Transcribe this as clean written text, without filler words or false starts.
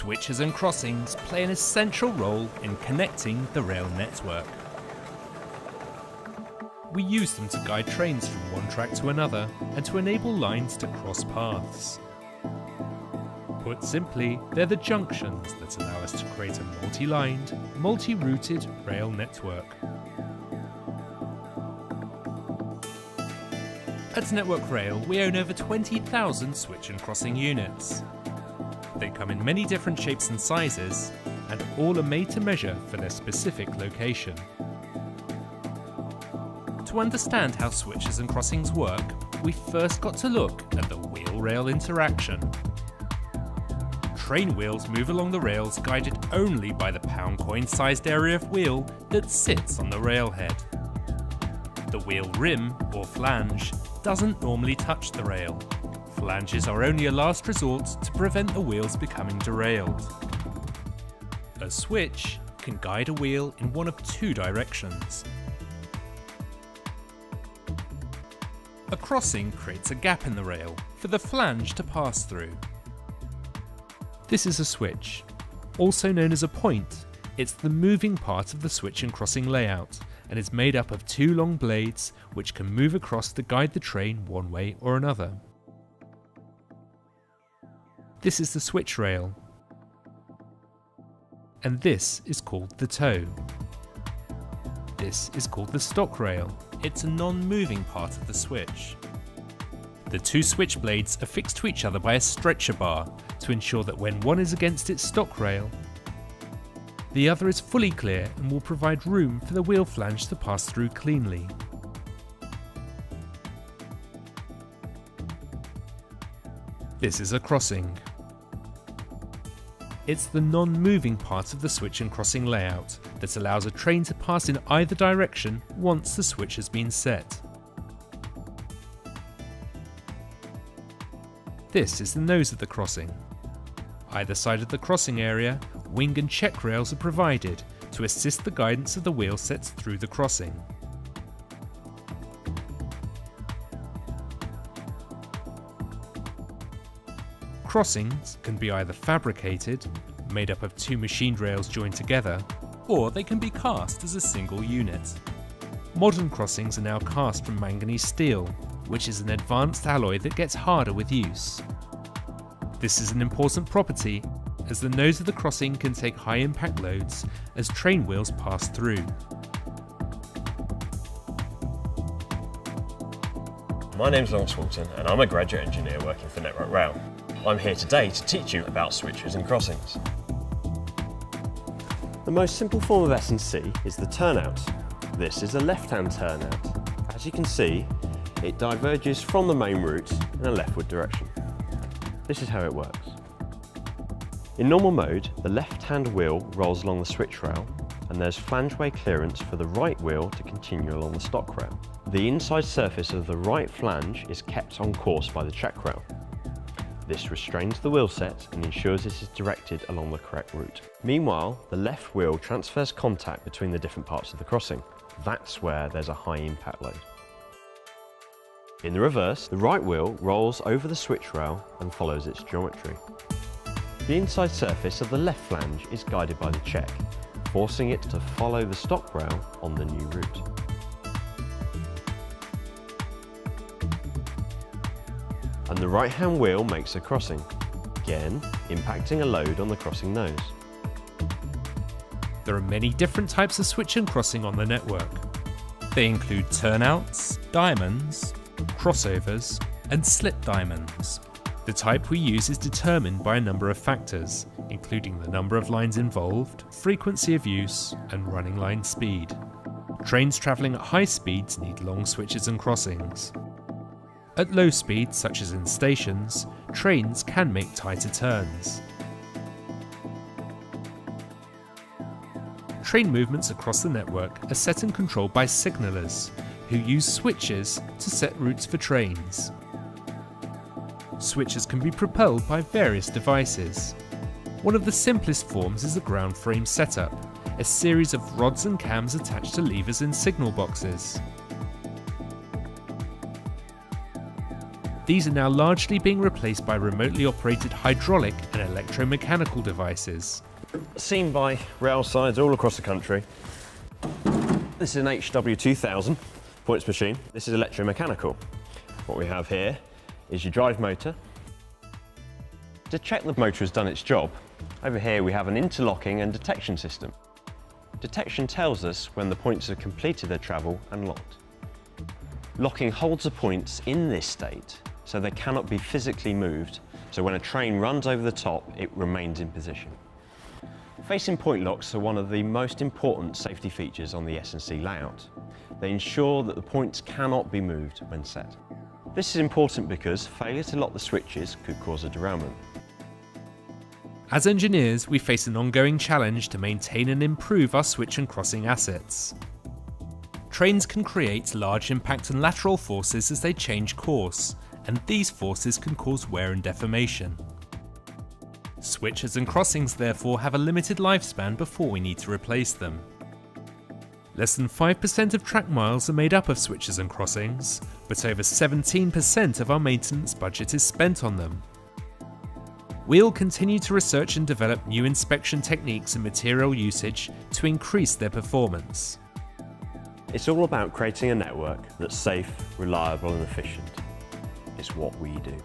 Switches and crossings play an essential role in connecting the rail network. We use them to guide trains from one track to another and to enable lines to cross paths. Put simply, they're the junctions that allow us to create a multi-lined, multi-routed rail network. At Network Rail, we own over 20,000 switch and crossing units. They come in many different shapes and sizes, and all are made to measure for their specific location. To understand how switches and crossings work, we first got to look at the wheel-rail interaction. Train wheels move along the rails guided only by the pound coin-sized area of wheel that sits on the railhead. The wheel rim, or flange, doesn't normally touch the rail. Flanges are only a last resort to prevent the wheels becoming derailed. A switch can guide a wheel in one of two directions. A crossing creates a gap in the rail for the flange to pass through. This is a switch. Also known as a point, it's the moving part of the switch and crossing layout and is made up of two long blades which can move across to guide the train one way or another. This is the switch rail, and this is called the toe. This is called the stock rail. It's a non-moving part of the switch. The two switch blades are fixed to each other by a stretcher bar to ensure that when one is against its stock rail, the other is fully clear and will provide room for the wheel flange to pass through cleanly. This is a crossing. It's the non-moving part of the switch and crossing layout that allows a train to pass in either direction once the switch has been set. This is the nose of the crossing. Either side of the crossing area, wing and check rails are provided to assist the guidance of the wheel sets through the crossing. Crossings can be either fabricated, made up of two machined rails joined together, or they can be cast as a single unit. Modern crossings are now cast from manganese steel, which is an advanced alloy that gets harder with use. This is an important property as the nose of the crossing can take high impact loads as train wheels pass through. My name's Lawrence Walton and I'm a graduate engineer working for Network Rail. I'm here today to teach you about switches and crossings. The most simple form of S&C is the turnout. This is a left-hand turnout. As you can see, it diverges from the main route in a leftward direction. This is how it works. In normal mode, the left-hand wheel rolls along the switch rail and there's flangeway clearance for the right wheel to continue along the stock rail. The inside surface of the right flange is kept on course by the check rail. This restrains the wheel set and ensures it is directed along the correct route. Meanwhile, the left wheel transfers contact between the different parts of the crossing. That's where there's a high impact load. In the reverse, the right wheel rolls over the switch rail and follows its geometry. The inside surface of the left flange is guided by the check, forcing it to follow the stock rail on the new route. And the right-hand wheel makes a crossing, again impacting a load on the crossing nose. There are many different types of switch and crossing on the network. They include turnouts, diamonds, crossovers, and slip diamonds. The type we use is determined by a number of factors, including the number of lines involved, frequency of use, and running line speed. Trains travelling at high speeds need long switches and crossings. At low speeds, such as in stations, trains can make tighter turns. Train movements across the network are set and controlled by signallers, who use switches to set routes for trains. Switches can be propelled by various devices. One of the simplest forms is the ground frame setup, a series of rods and cams attached to levers in signal boxes. these are now largely being replaced by remotely operated hydraulic and electromechanical devices. Seen by rail sides all across the country. This is an HW2000 points machine. This is electromechanical. What we have here is your drive motor. To check the motor has done its job, over here we have an interlocking and detection system. Detection tells us when the points have completed their travel and locked. Locking holds the points in this state so they cannot be physically moved, so when a train runs over the top, it remains in position. Facing point locks are one of the most important safety features on the S&C layout. They ensure that the points cannot be moved when set. This is important because failure to lock the switches could cause a derailment. As engineers, we face an ongoing challenge to maintain and improve our switch and crossing assets. Trains can create large impact and lateral forces as they change course, and these forces can cause wear and deformation. Switches and crossings therefore have a limited lifespan before we need to replace them. Less than 5% of track miles are made up of switches and crossings, but over 17% of our maintenance budget is spent on them. We'll continue to research and develop new inspection techniques and material usage to increase their performance. It's all about creating a network that's safe, reliable and efficient. It's what we do.